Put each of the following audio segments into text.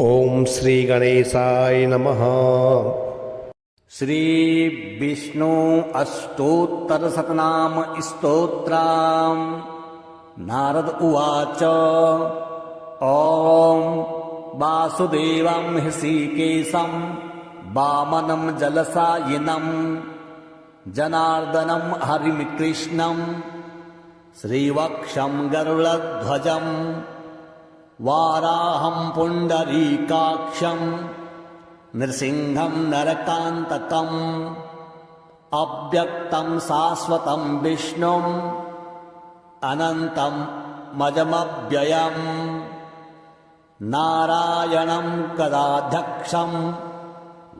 ओम श्री गणेशाय नमः। श्री विष्णु अष्टोत्तर शतनाम स्तोत्रम्। नारद उवाच। ओम वासुदेवं हृषीकेशं वामनं जलसायिनं जनार्दनं हरिं कृष्णं श्रीवक्षं गरुडध्वजं वाराहं पुण्डरीकाक्षं नृसिंहं नरकान्तकम् अव्यक्तं शाश्वतं विष्णुम् अनन्तं मजमव्ययम् नारायणं गदाध्यक्षं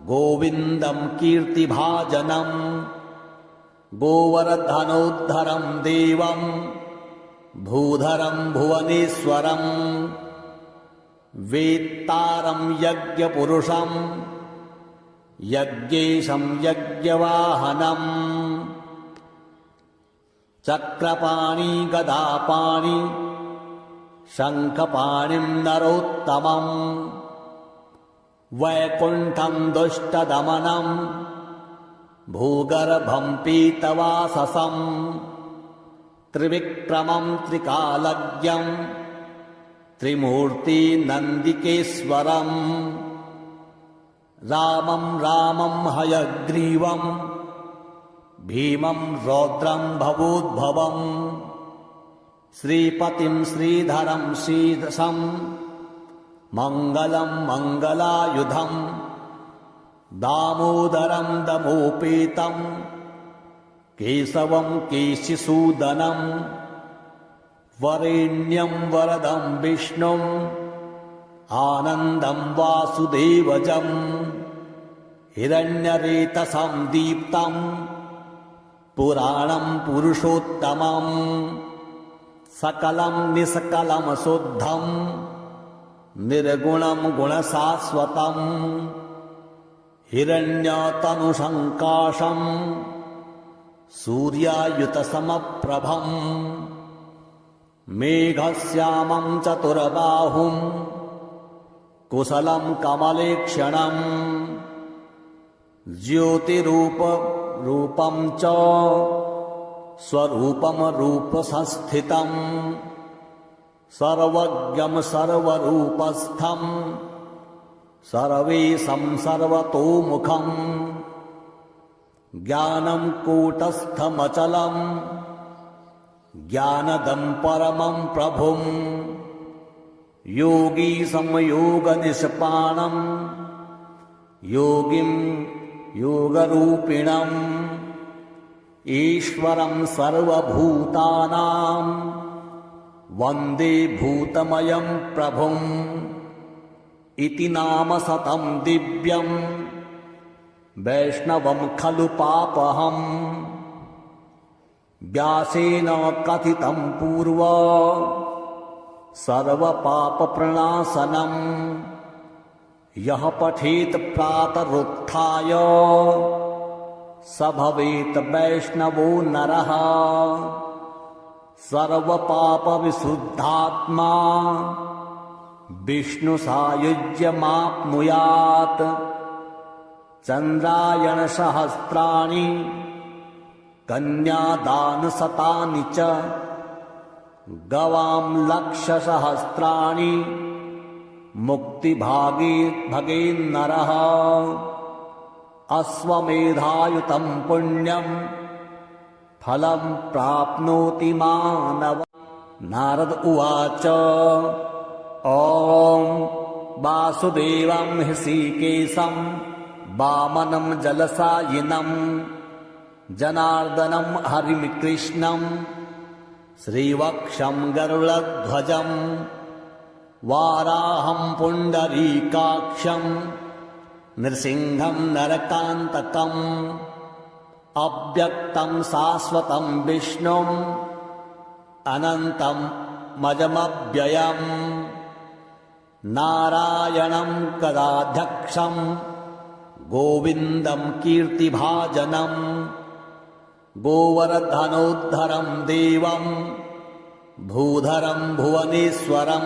गोविन्दं कीर्तिभाजनं गोवर्धनोद्धरं देवं भूधरं भुवनेश्वरं वेत्तारं यज्ञपुरुषं यज्ञेशं यज्ञवाहनम् चक्रपाणि गदापाणि शङ्खपाणिं नरोत्तमं वैकुण्ठं दुष्टदमनं भूगर्भं पीतवाससं त्रिविक्रमं त्रिकालज्ञं त्रिमूर्ति नन्दिकेश्वरं रामं रामं हयग्रीवं भीमं रौद्रं भवोद्भवं श्रीपतिं श्रीधरं शीर्षं मङ्गलं मङ्गलायुधं दामोदरं दमोपेतं केशवं केशिसूदनं वरेण्यं वरदं विष्णुम् आनन्दं वासुदेवजं हिरण्यरेतसं दीप्तं पुराणं पुरुषोत्तमं सकलं निष्कलं शुद्धं निर्गुणं गुणशाश्वतं हिरण्यतनुसङ्काशं सूर्यायुतसमप्रभं मेघश्यामं चतुर्बाहुं कुशलं कमलेक्षणं ज्योतिरूपं च स्वरूपं रूपसंस्थितं सर्वज्ञं सर्वरूपस्थं सर्वेशं सर्वतोमुखं ज्ञानं कूटस्थमचलं ज्ञानदं परमं प्रभुं योगी संयोगनिष्पाणं योगिं योगरूपिणम् ईश्वरं सर्वभूतानां वन्दे भूतमयं प्रभुम् इति नाम शतं दिव्यं वैष्णवं खलु पापहम् व्यासेन कथितं पूर्वं सर्वपापप्रणाशनम् यः पठेत् प्रातरुत्थाय स भवेत् वैष्णवो नरः सर्वपापविशुद्धात्मा विष्णुसायुज्यमाप्नुयात् चन्द्रायणसहस्राणि कन्यादानशतानि च गवां लक्षसहस्राणि मुक्तिभागेन्नरः अश्वमेधायुतं पुण्यं फलं प्राप्नोति मानव। नारद उवाच। ॐ वासुदेवं हृषीकेशं वामनं जलसायिनं जनार्दनं हरिं कृष्णं श्रीवक्षं गरुडध्वजं वाराहं पुण्डरीकाक्षं नृसिंहं नरकान्तकम् अव्यक्तं शाश्वतं विष्णुम् अनन्तं मजमव्ययम् नारायणं गदाध्यक्षं गोविन्दं कीर्तिभाजनं गोवर्धनोद्धरं देवं भूधरं भुवनेश्वरं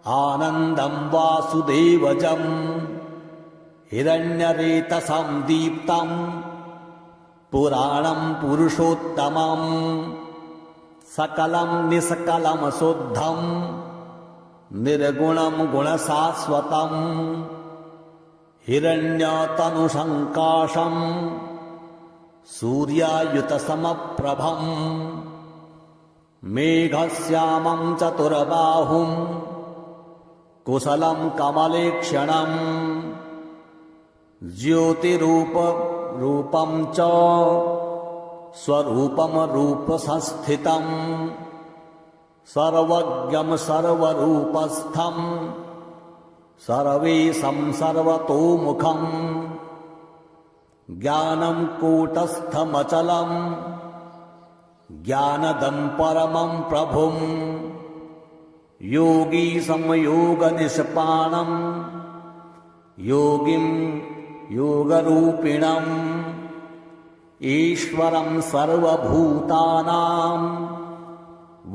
आनन्दं वासुदेवजं हिरण्यरेतसं दीप्तं पुराणं पुरुषोत्तमं सकलं निष्कलं शुद्धं निर्गुणं गुणशाश्वतं हिरण्यतनुसङ्काशं सूर्यायुतसमप्रभं मेघश्यामं चतुर्बाहुं कुशलं कमलेक्षणं ज्योतिरूपं च स्वरूपं रूपसंस्थितं सर्वज्ञं सर्वरूपस्थं सर्वेशं सर्वतोमुखं ज्ञानं कूटस्थमचलं ज्ञानदं परमं प्रभुं योगी संयोगनिष्पाणं योगिं योगरूपिणम् ईश्वरं सर्वभूतानां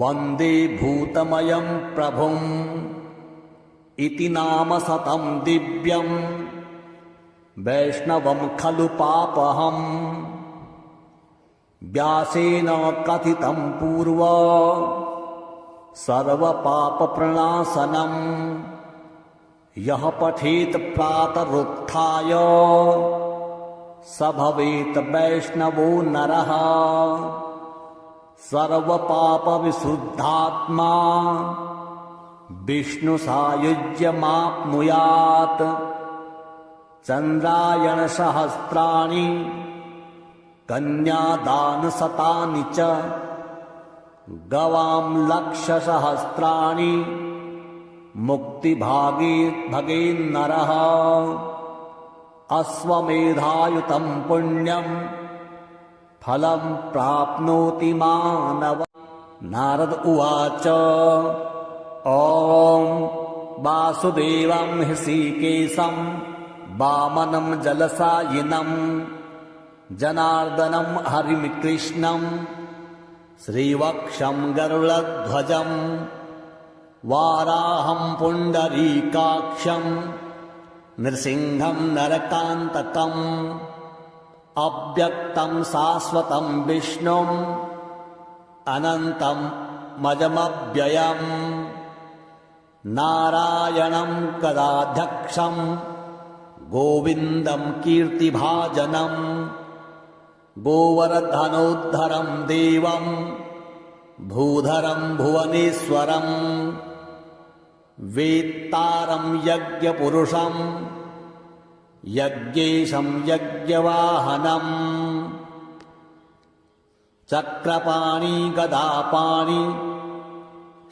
वन्दे भूतमयं प्रभुम् इति नाम शतं दिव्यं वैष्णवं खलु पापहम् व्यासेन कथितं पूर्व सर्वपापप्रणाशनम् यः पठेत् प्रातरुत्थाय स भवेत् वैष्णवो नरः सर्वपापविशुद्धात्मा विष्णुसायुज्यमाप्नुयात् चन्द्रायणसहस्राणि कन्यादानशतानि च गवां लक्षसहस्राणि मुक्तिभागेन्नरः अश्वमेधायुतं पुण्यं फलं प्राप्नोति मानव। नारद उवाच ॐ वासुदेवं हृषीकेशं वामनं जलशायिनं जनार्दनं हरिं कृष्णं श्रीवक्षं गरुडध्वजं वाराहं पुण्डरीकाक्षं नृसिंहं नरकान्तकम् अव्यक्तं शाश्वतं विष्णुम् अनन्तं मजमव्ययम् नारायणं कदाध्यक्षं गोविन्दं कीर्तिभाजनं गोवर्धनोद्धरं देवं भूधरं भुवनेश्वरं वेत्तारं यज्ञपुरुषं यज्ञेशं यज्ञवाहनम् चक्रपाणि गदापाणि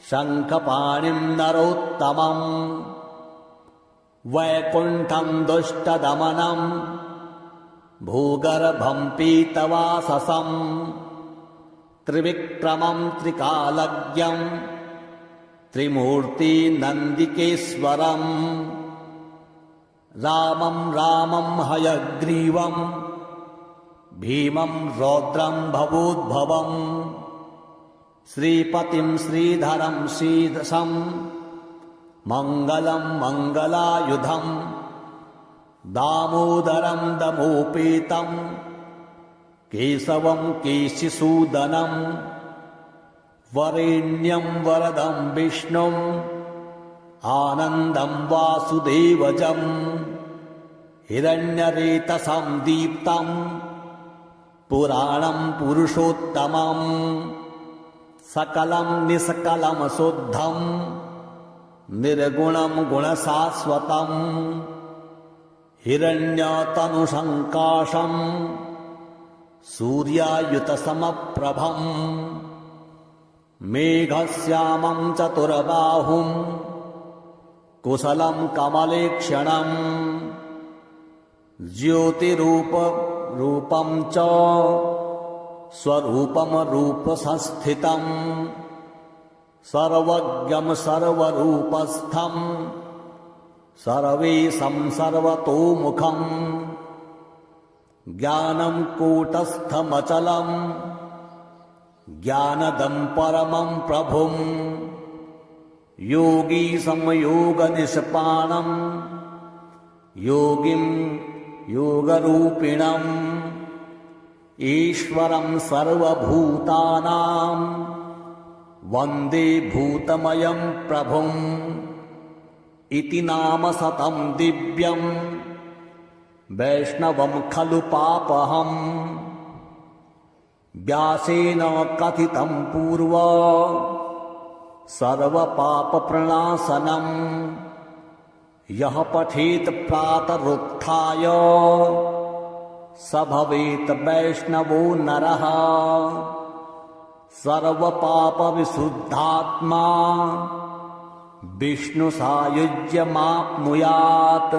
शङ्खपाणिं नरोत्तमं वैकुण्ठं दुष्टदमनं भूगर्भं पीतवाससं त्रिविक्रमं त्रिकालज्ञं त्रिमूर्तिनन्दिकेश्वरम् रामं रामं हयग्रीवं भीमं रौद्रं भवोद्भवं श्रीपतिं श्रीधरं शीर्षं मङ्गलं मङ्गलायुधं दामोदरं दमोपेतं केशवं केशिसूदनं वरेण्यं वरदं विष्णुम् आनन्दं वासुदेवजं हिरण्यरेतसं दीप्तं पुराणं पुरुषोत्तमं सकलं निष्कलं शुद्धं निर्गुणं गुणशाश्वतं हिरण्यतनुसङ्काशं सूर्यायुतसमप्रभं मेघश्यामं चतुर्बाहुं कुशलं कमलेक्षणं ज्योतिरूपं च स्वरूपं रूपसंस्थितं सर्वज्ञं सर्वरूपस्थं सर्वेशं सर्वतोमुखं ज्ञानं कूटस्थमचलं ज्ञानदं परमं प्रभुं योगी संयोगनिष्पाणम् योगिं योगरूपिणम् ईश्वरं सर्वभूतानां वन्दे भूतमयं प्रभुम् इति नाम सतं दिव्यं वैष्णवं खलु पापहम् व्यासेन कथितं पूर्वं सर्वपापप्रणाशनम् यः पठेत् प्रातरुत्थाय स भवेत् वैष्णवो नरः सर्वपापविशुद्धात्मा विष्णुसायुज्यमाप्नुयात्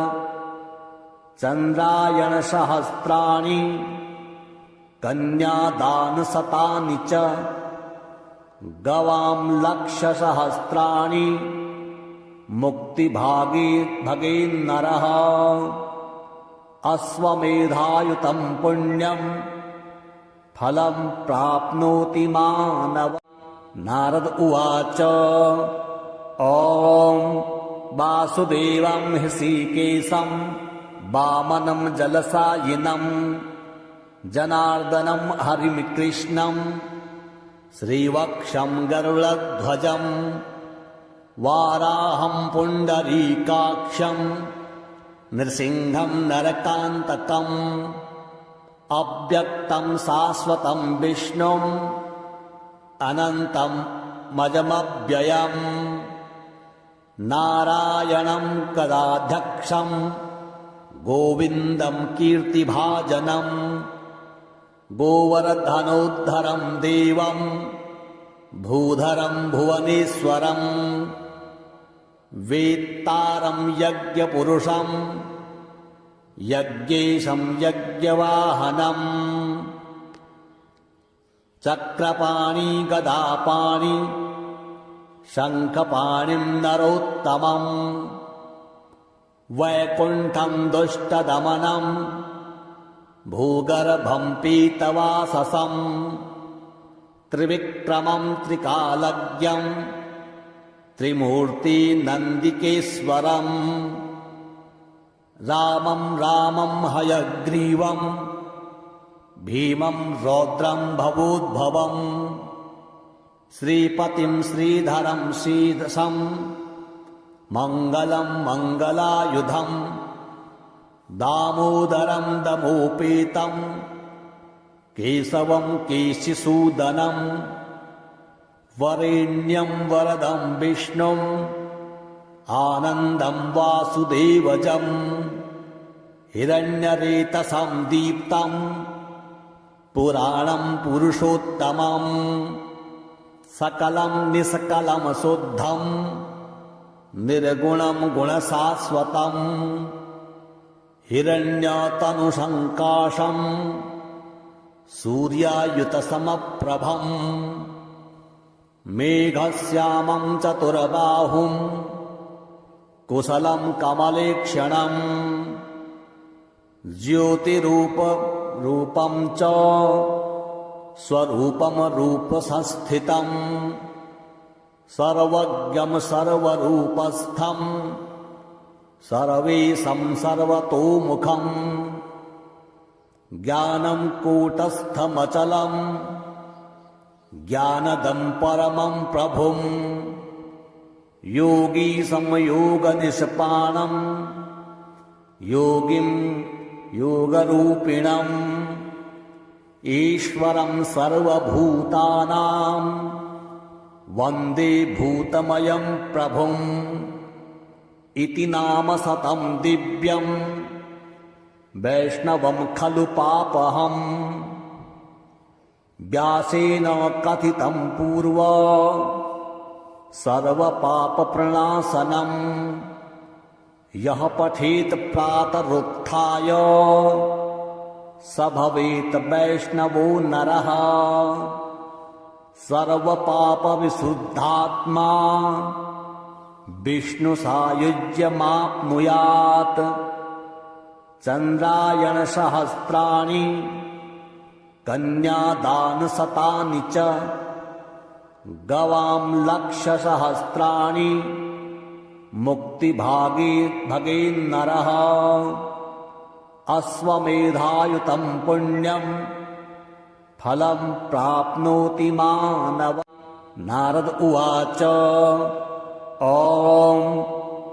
चन्द्रायणसहस्राणि कन्यादानशतानि च गवां लक्षसहस्राणि मुक्तिभागेन्नरः अश्वमेधायुतं पुण्यं फलं प्राप्नोति मानव। नारद उवाच ॐ वासुदेवं हृषीकेशं वामनं जलसायिनं जनार्दनं हरिं कृष्णं श्रीवक्षं गरुडध्वजं वाराहं पुण्डरीकाक्षं नृसिंहं नरकान्तकम् अव्यक्तं शाश्वतं विष्णुम् अनन्तं मजमव्ययम् नारायणं कदाध्यक्षं गोविन्दं कीर्तिभाजनं गोवर्धनोद्धरं देवं भूधरं भुवनेश्वरं वेत्तारं यज्ञपुरुषं यज्ञेशं यज्ञवाहनम् चक्रपाणि गदापाणि शङ्खपाणिं नरोत्तमम् वैकुण्ठं दुष्टदमनं भूगर्भं पीतवाससं त्रिविक्रमं त्रिकालज्ञं त्रिमूर्तिनन्दिकेश्वरम् रामं रामं हयग्रीवं भीमं रौद्रं भवोद्भवम् श्रीपतिं श्रीधरं श्रीदशं मङ्गलं मङ्गलायुधं दामोदरं दमोपेतं केशवं केशिसूदनं वरेण्यं वरदं विष्णुम् आनन्दं वासुदेवजं हिरण्यरेतसं दीप्तं पुराणं पुरुषोत्तमं सकलं निष्कलं शुद्धं निर्गुणं गुणशाश्वतं हिरण्यतनुसङ्काशं सूर्यायुतसमप्रभं मेघश्यामं चतुर्बाहुं कुशलं कमलेक्षणं ज्योतिरूपं च स्वरूपं रूपसंस्थितं सर्वज्ञं सर्वरूपस्थं सर्वेशं सर्वतोमुखं ज्ञानं कूटस्थमचलं ज्ञानदं परमं प्रभुम् योगी संयोगनिष्पाणम् योगिं योगरूपिणम् ईश्वरं सर्वभूतानां वन्दे भूतमयं प्रभुम् इति नाम सतं दिव्यं वैष्णवं खलु पापहम् व्यासेन कथितं पूर्वं सर्वपापप्रणाशनम् यः पठेत् प्रातरुत्थाय स भवेत् वैष्णवो नरः सर्वपापविशुद्धात्मा विष्णुसायुज्यमाप्नुयात् चन्द्रायणसहस्राणि कन्यादानशतानि च गवां लक्षसहस्राणि मुक्तिभागेन्नरः अश्वमेधायुतं पुण्यं फलं प्राप्नोति मानव। नारद उवाच ॐ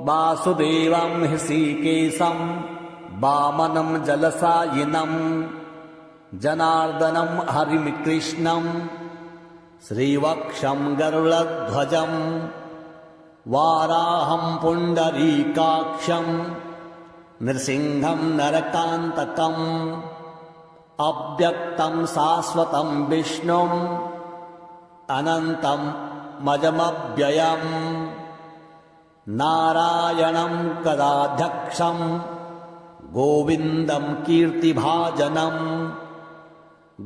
वासुदेवं हृषीकेशं वामनं जलशायिनं जनार्दनं हरिं कृष्णं श्रीवक्षं गरुडध्वजं वाराहं पुण्डरीकाक्षं नृसिंहं नरकान्तकम् अव्यक्तं शाश्वतं विष्णुम् अनन्तं मजमव्ययम् नारायणं कदाध्यक्षं गोविन्दं कीर्तिभाजनं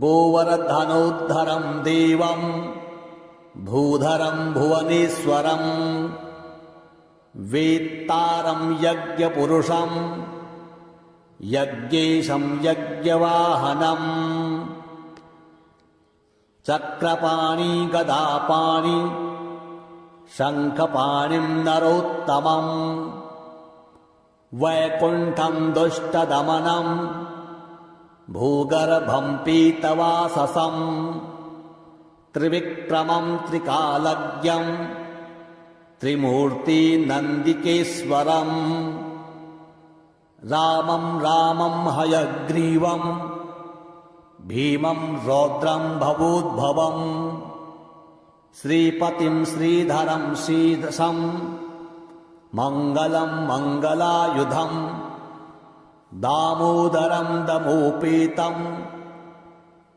गोवर्धनोद्धरं देवं भूधरं भुवनेश्वरं वेत्तारं यज्ञपुरुषं यज्ञेशं यज्ञवाहनम् चक्रपाणि गदापाणि शङ्खपाणिं नरोत्तमम् वैकुण्ठं दुष्टदमनं भूगर्भं पीतवाससं त्रिविक्रमं त्रिकालज्ञं त्रिमूर्तिनन्दिकेश्वरम् रामं रामं हयग्रीवं भीमं रौद्रं भवोद्भवम् श्रीपतिं श्रीधरं शीर्षं मङ्गलं मङ्गलायुधम् दामोदरं दमोपेतं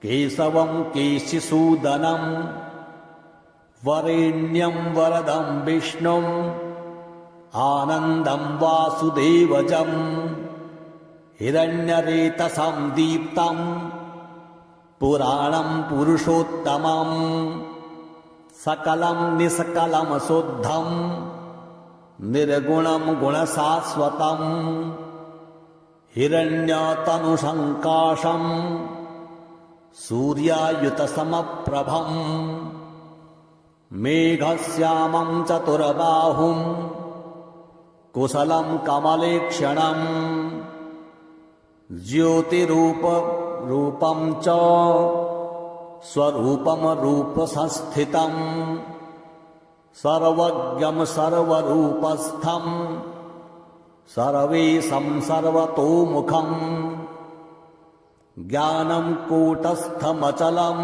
केशवं केशिसूदनं वरेण्यं वरदं विष्णुम् आनन्दं वासुदेवजं हिरण्यरेतसं दीप्तं पुराणं पुरुषोत्तमं सकलं निष्कलं शुद्धं निर्गुणं गुणशाश्वतं हिरण्यतनुसङ्काशं सूर्यायुतसमप्रभं मेघश्यामं चतुर्बाहुं कुशलं कमलेक्षणं ज्योतिरूपं च स्वरूपं रूपसंस्थितं सर्वज्ञं सर्वरूपस्थं सर्वेशं सर्वतोमुखं ज्ञानं कूटस्थमचलं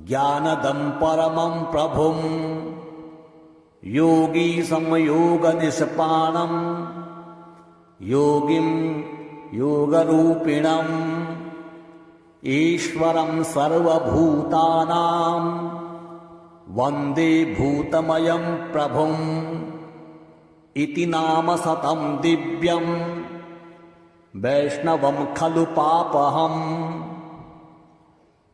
ज्ञानदं परमं प्रभुं योगी संयोगनिष्पाणं योगिं योगरूपिणम् ईश्वरं सर्वभूतानां वन्दे भूतमयं प्रभुम् इति नाम शतं दिव्यं वैष्णवं खलु पापहम्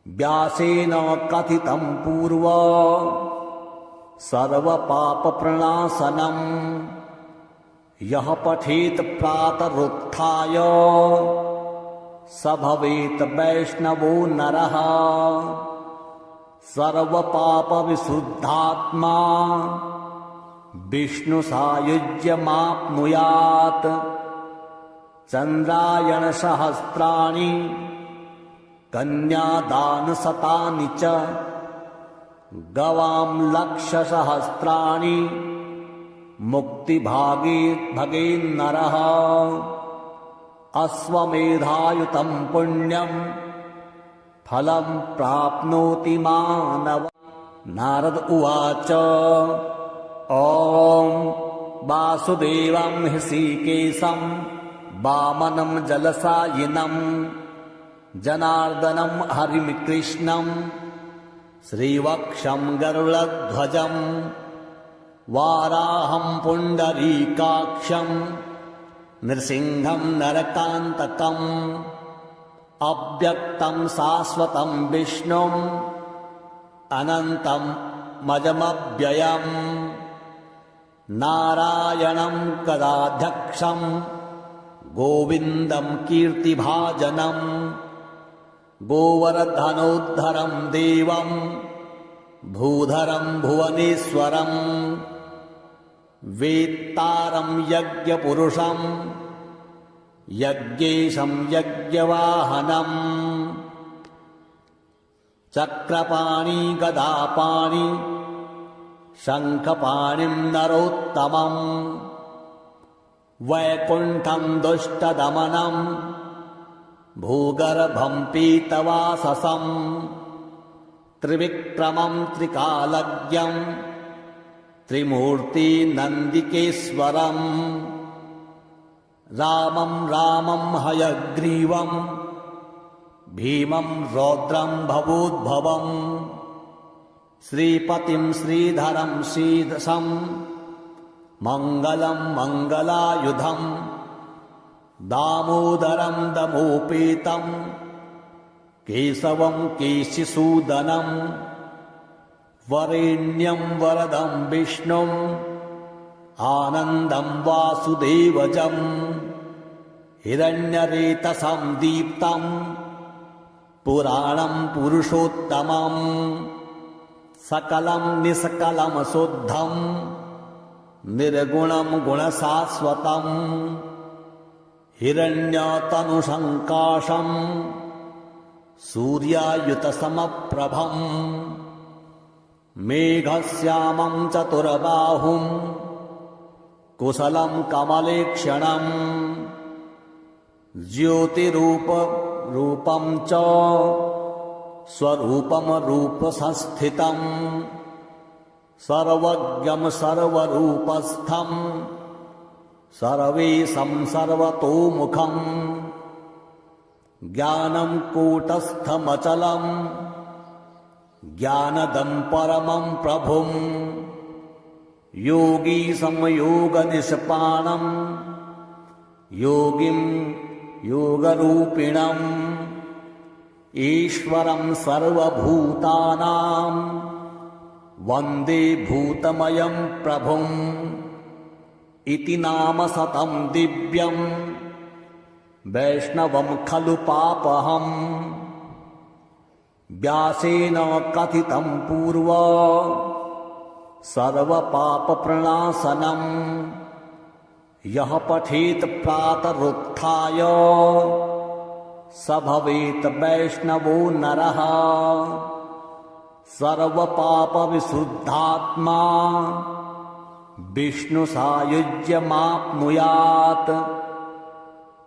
व्यासेन कथितं पूर्व सर्वपापप्रणाशनम् यः पठेत् प्रातरुत्थाय स भवेत् वैष्णवो नरः सर्वपापविशुद्धात्मा विष्णुसायुज्यमाप्नुयात् चन्द्रायणसहस्राणि कन्यादानशतानि च गवां लक्षसहस्राणि मुक्तिभागेन्नरः अश्वमेधायुतं पुण्यं फलं प्राप्नोति मानव। नारद उवाच ॐ वासुदेवं हृषीकेशं वामनं जलशायिनं जनार्दनं हरिं कृष्णं श्रीवक्षं गरुडध्वजं वाराहं पुण्डरीकाक्षं नृसिंहं नरकान्तकम् अव्यक्तं शाश्वतं विष्णुम् अनन्तं मजमव्ययम् नारायणं कदाध्यक्षं गोविन्दं कीर्तिभाजनं गोवर्धनोद्धरं देवं भूधरं भुवनेश्वरं वेत्तारं यज्ञपुरुषं यज्ञेशं यज्ञवाहनम् चक्रपाणि गदापाणि शङ्खपाणिं नरोत्तमम् वैकुण्ठं दुष्टदमनं भूगर्भं पीतवाससं त्रिविक्रमं त्रिकालज्ञं त्रिमूर्तिनन्दिकेश्वरम् रामं रामं हयग्रीवं भीमं रौद्रं भवोद्भवम् श्रीपतिं श्रीधरं शीर्षं मङ्गलं मङ्गलायुधम् दामोदरं दमोपेतं केशवं केशिसूदनं वरेण्यं वरदं विष्णुम् आनन्दं वासुदेवजं हिरण्यरेतसं दीप्तं पुराणं पुरुषोत्तमं सकलं निष्कलं शुद्धं निर्गुणं गुणशाश्वतं हिरण्यतनुसङ्काशं सूर्यायुतसमप्रभं मेघश्यामं चतुर्बाहुं कुशलं कमलेक्षणं ज्योतिरूपं च स्वरूपं रूपसंस्थितं सर्वज्ञं सर्वरूपस्थं सर्वेशं सर्वतोमुखं ज्ञानं कूटस्थमचलं ज्ञानदं परमं प्रभुं योगी संयोगनिष्पाणं योगिं योगरूपिणम् ईश्वरं सर्वभूतानां वन्दे भूतमयं प्रभुम् इति नाम शतं दिव्यं वैष्णवं खलु पापहम् व्यासेन कथितं पूर्वं सर्वपापप्रणाशनम् यः पठेत् प्रातरुत्थाय स भवेत् वैष्णवो नरः सर्वपापविशुद्धात्मा विष्णुसायुज्यमाप्नुयात्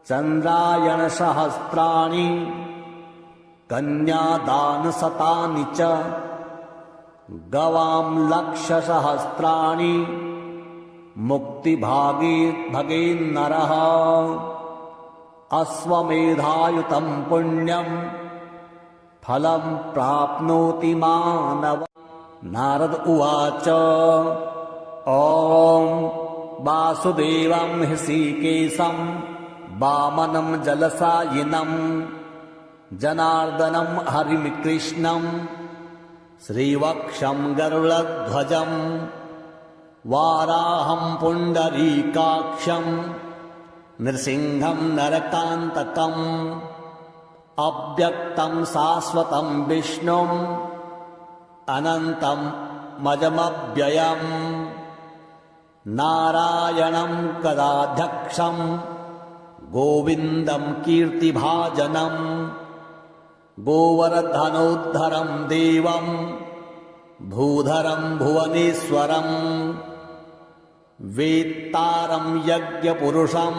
चन्द्रायणसहस्राणि कन्यादानशतानि च गवां लक्षसहस्राणि मुक्तिभागेन्नरः अश्वमेधायुतं पुण्यं फलं प्राप्नोति मानव। नारद उवाच ॐ वासुदेवं हृषीकेशं वामनं जलसायिनं जनार्दनं हरिं कृष्णं श्रीवक्षं गरुडध्वजं वाराहं पुण्डरीकाक्षं नृसिंहं नरकान्तकम् अव्यक्तं शाश्वतं विष्णुम् अनन्तं मजमव्ययम् नारायणं कदाध्यक्षं गोविन्दं कीर्तिभाजनं गोवर्धनोद्धरं देवं भूधरं भुवनेश्वरं वेत्तारं यज्ञपुरुषं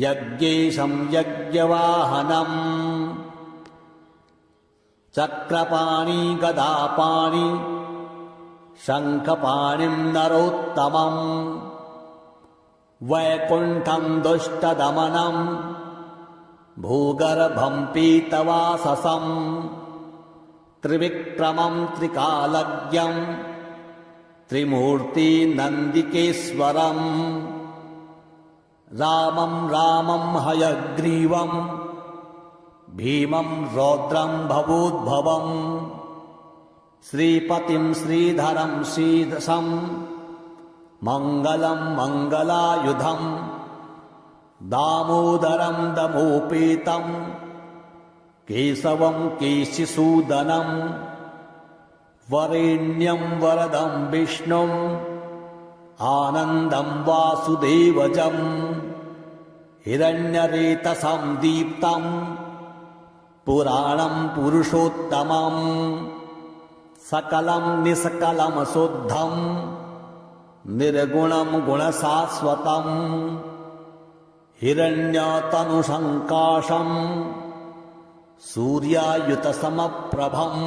यज्ञेशं यज्ञवाहनम् चक्रपाणि गदापाणि शङ्खपाणिं नरोत्तमम् वैकुण्ठं दुष्टदमनं भूगर्भं पीतवाससं त्रिविक्रमं त्रिकालज्ञं त्रिमूर्तिनन्दिकेश्वरम् रामं रामं हयग्रीवं भीमं रौद्रं भवोद्भवम् श्रीपतिं श्रीधरं शीर्षं मङ्गलं मङ्गलायुधम् दामोदरं दमोपेतं केशवं केशिसूदनं वरेण्यं वरदं विष्णुम् आनन्दं वासुदेवजम् हिरण्यरेतसं दीप्तम् पुराणं पुरुषोत्तमम् सकलं निष्कलं शुद्धं निर्गुणं गुणशाश्वतम् हिरण्यतनुसङ्काशम् सूर्यायुतसमप्रभम्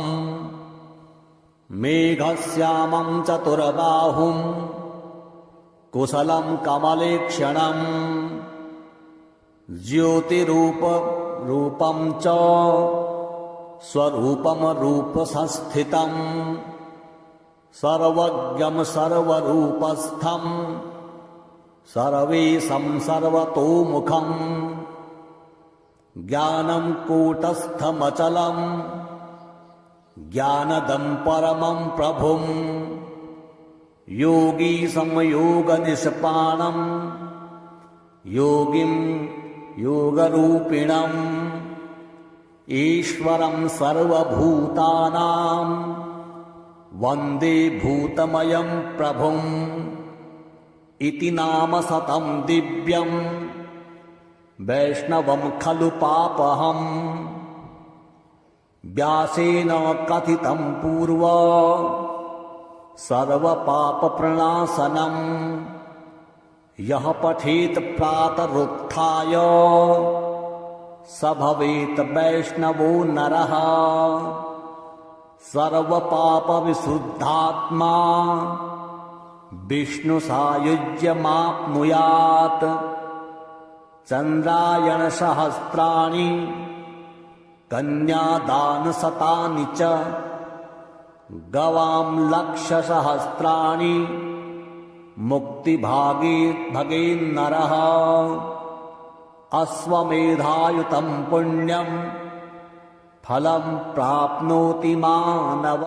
मेघश्यामं चतुर्बाहुं कुशलं कमलेक्षणम् ज्योतिरूपं च स्वरूपं रूपसंस्थितम् सर्वज्ञं सर्वरूपस्थं सर्वेशं सर्वतोमुखम् ज्ञानं कूटस्थमचलम् ज्ञानदं परमं प्रभुम् योगी संयोगनिष्पाणम् योगिं योगरूपिणम् ईश्वरं सर्वभूतानां वन्दे भूतमयं प्रभुम् इति नाम शतं दिव्यं वैष्णवं खलु पापहम् व्यासेन कथितं पूर्व सर्वपापप्रणाशनम् यः पठेत् प्रातरुत्थाय स भवेत् वैष्णवो नरः सर्वपापविशुद्धात्मा विष्णुसायुज्यमाप्नुयात् चन्द्रायणसहस्राणि कन्यादानशतानि च गवां लक्षसहस्राणि मुक्तिभागेन्नरः अश्वमेधायुतं पुण्यं फलं प्राप्नोति मानवः।